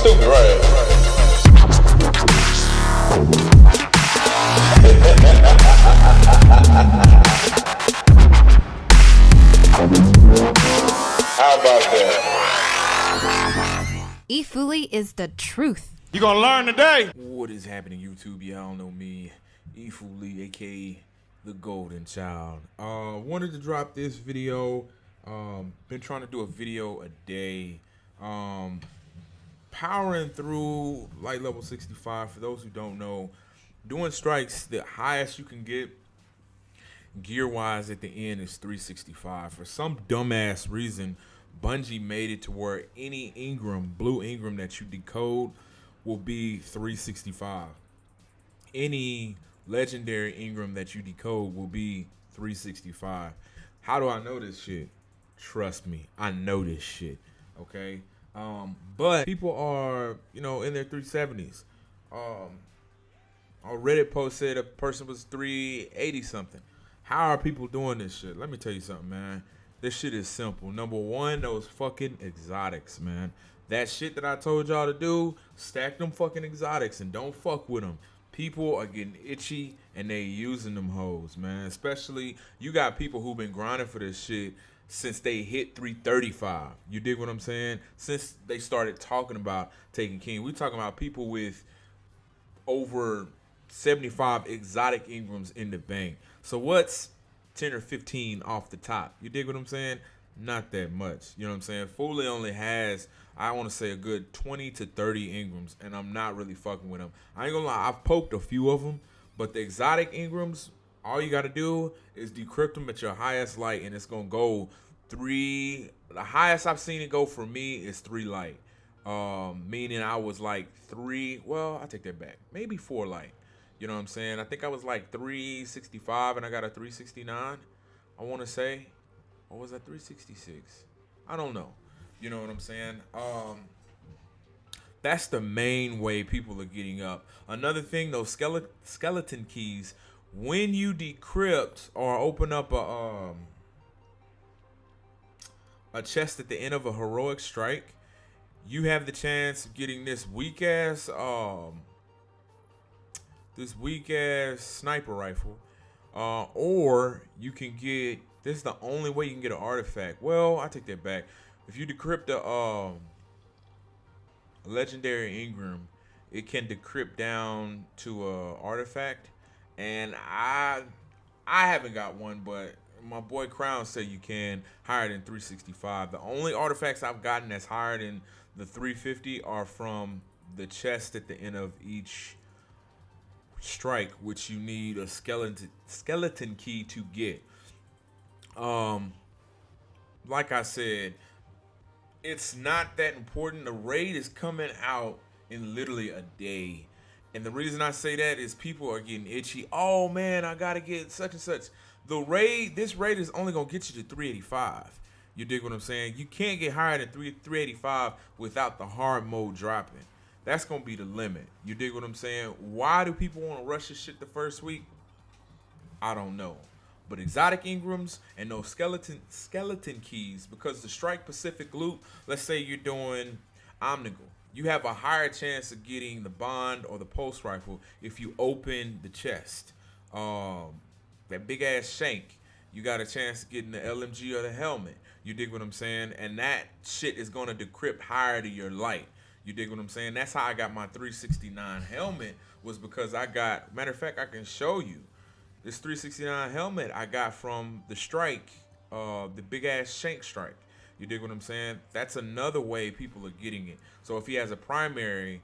stupid, right? How about that? E FooLy is the truth. You gonna learn today? What is happening, YouTube? Y'all know me, E FooLy, aka the Golden Child. Wanted to drop this video. Been trying to do a video a day. Powering through light level 65. For those who don't know, doing strikes, the highest you can get gear wise at the end is 365. For some dumbass reason, Bungie made it to where any Ingram, blue Ingram that you decode will be 365. Any legendary Ingram that you decode will be 365. How do I know this shit? Trust me, I know this shit. Okay. But people are, in their 370s. A Reddit post said a person was 380 something. How are people doing this shit? Let me tell you something, man. This shit is simple. Number one, those fucking exotics, man. That shit that I told y'all to do, stack them fucking exotics and don't fuck with them. People are getting itchy and they using them hoes, man. Especially, you got people who've been grinding for this shit since they hit 335. You dig what I'm saying? Since they started talking about taking king. We talking about people with over 75 exotic Ingrams in the bank. So what's 10 or 15 off the top? You dig what I'm saying? Not that much. You know what I'm saying? FooLy only has, I want to say, a good 20 to 30 Ingrams, and I'm not really fucking with them. I ain't gonna lie, I've poked a few of them, but the exotic Ingrams, all you got to do is decrypt them at your highest light, and it's gonna go 3. The highest I've seen it go for me is 3 light. Meaning I was like 3. Well, I take that back. Maybe 4 light. You know what I'm saying? I think I was like 365 and I got a 369. I want to say, or was that 366? I don't know. You know what I'm saying? That's the main way people are getting up. Another thing, those skeleton keys, when you decrypt or open up a chest at the end of a heroic strike, you have the chance of getting this weak ass sniper rifle, or you can get, this is the only way you can get an artifact. Well, I take that back. If you decrypt a legendary Ingram, it can decrypt down to a artifact, and I haven't got one, but my boy Crown said you can, higher than 365. The only artifacts I've gotten that's higher than the 350 are from the chest at the end of each strike, which you need a skeleton key to get. Like I said, it's not that important. The raid is coming out in literally a day, and the reason I say that is people are getting itchy. Oh man, I gotta get such and such. This raid is only gonna get you to 385. You dig what I'm saying? You can't get higher than 385 without the hard mode dropping. That's going to be the limit. You dig what I'm saying? Why do people want to rush this shit the first week? I don't know. But exotic Ingrams and those skeleton keys, because the Strike Pacific loot, let's say you're doing Omnigal, you have a higher chance of getting the Bond or the Pulse Rifle if you open the chest. That big ass shank, you got a chance of getting the LMG or the helmet. You dig what I'm saying? And that shit is going to decrypt higher to your light. You dig what I'm saying? That's how I got my 369 helmet, was because I got, matter of fact, I can show you. This 369 helmet I got from the strike, the big ass shank strike. You dig what I'm saying? That's another way people are getting it. So if he has a primary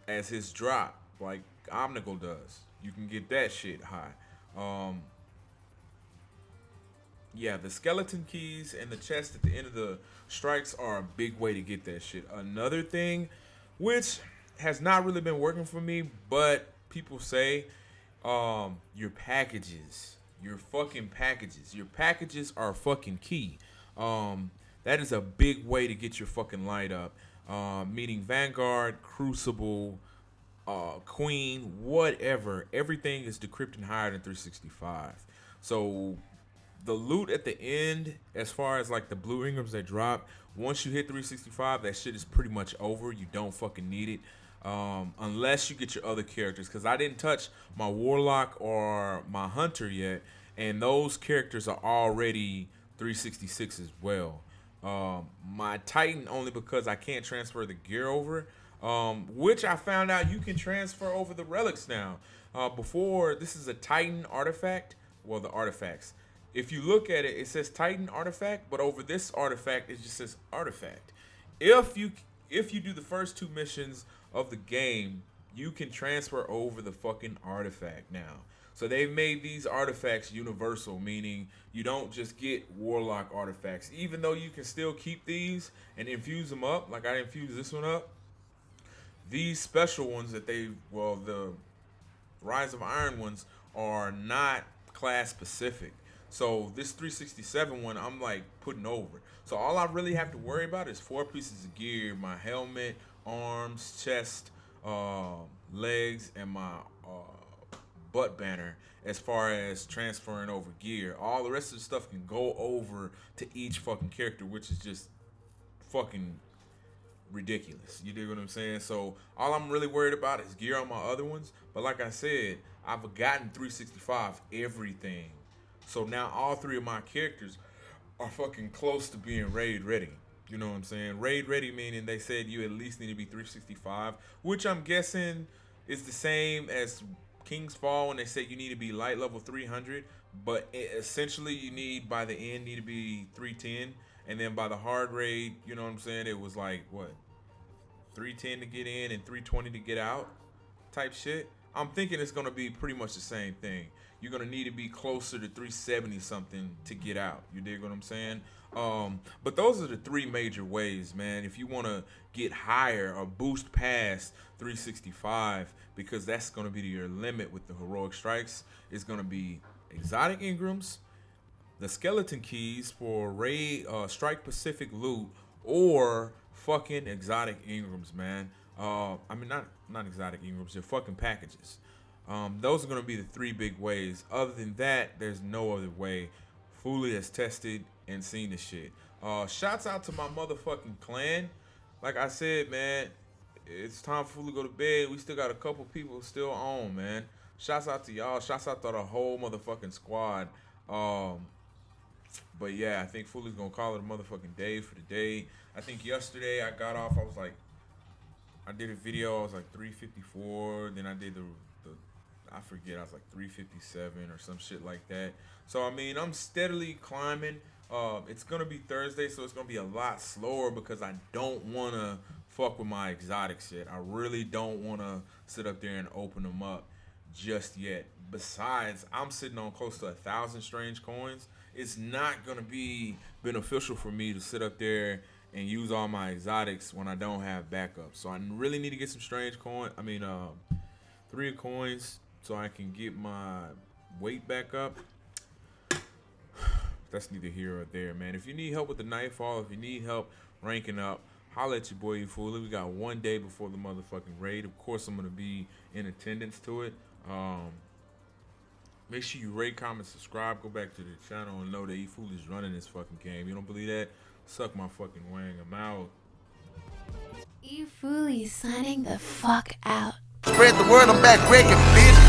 as his drop, like Omnigal does, you can get that shit high. Yeah, the skeleton keys and the chest at the end of the strikes are a big way to get that shit. Another thing, which has not really been working for me, but people say, your packages. Your fucking packages. Your packages are fucking key. That is a big way to get your fucking light up. Meaning Vanguard, Crucible, Queen, whatever. Everything is decrypting higher than 365. So the loot at the end, as far as like the blue Ingrams that drop, Once you hit 365, that shit is pretty much over. You don't fucking need it. Unless you get your other characters, because I didn't touch my Warlock or my Hunter yet, and those characters are already 366 as well. My Titan only because I can't transfer the gear over, which I found out you can transfer over the relics now. Before, this is a Titan artifact. Well, the artifacts. If you look at it, it says Titan artifact, but over this artifact, it just says artifact. If you do the first 2 missions of the game, you can transfer over the fucking artifact now. So they've made these artifacts universal, meaning you don't just get Warlock artifacts. Even though you can still keep these and infuse them up, like I infused this one up, these special ones that the Rise of Iron ones are not class specific. So this 367 one, I'm like putting over. So all I really have to worry about is 4 pieces of gear: my helmet, arms, chest, legs, and my butt banner. As far as transferring over gear, all the rest of the stuff can go over to each fucking character, which is just fucking ridiculous. You dig what I'm saying? So all I'm really worried about is gear on my other ones. But like I said, I've gotten 365 everything. So now all 3 of my characters are fucking close to being raid ready. You know what I'm saying? Raid ready meaning they said you at least need to be 365, which I'm guessing is the same as King's Fall when they said you need to be light level 300, but essentially you need by the end need to be 310, and then by the hard raid, you know what I'm saying, it was like what, 310 to get in and 320 to get out type shit. I'm thinking it's gonna be pretty much the same thing. You're gonna need to be closer to 370 something to get out. You dig what I'm saying? But those are the 3 major ways, man. If you want to get higher or boost past 365, because that's going to be your limit with the heroic strikes, it's going to be exotic Ingrams, the skeleton keys for raid, strike Pacific loot, or fucking exotic Ingrams, man. I mean, not exotic Ingrams, they're fucking packages. Those are going to be the 3 big ways. Other than that, there's no other way. FooLy has tested and seen the shit. Shouts out to my motherfucking clan. Like I said, man, it's time for FooLy to go to bed. We still got a couple people still on, man. Shouts out to y'all. Shouts out to the whole motherfucking squad. But yeah, I think FooLy's gonna call it a motherfucking day for the day. I think yesterday I got off. I did a video. I was like 354. Then I did I forget. I was like 357 or some shit like that. So I mean, I'm steadily climbing. It's gonna be Thursday, so it's gonna be a lot slower because I don't wanna fuck with my exotic shit. I really don't wanna sit up there and open them up just yet. Besides, I'm sitting on close to 1,000 strange coins. It's not gonna be beneficial for me to sit up there and use all my exotics when I don't have backup. So I really need to get some strange coin. 3 coins so I can get my weight back up. That's neither here or there, man. If you need help with the Nightfall, if you need help ranking up, holla at your boy E FooLy. We got 1 day before the motherfucking raid. Of course, I'm gonna be in attendance to it. Make sure you rate, comment, subscribe. Go back to the channel and know that E FooLy's running this fucking game. You don't believe that? Suck my fucking wang. I'm out. E FooLy signing the fuck out. Spread the word, I'm back breaking, bitch.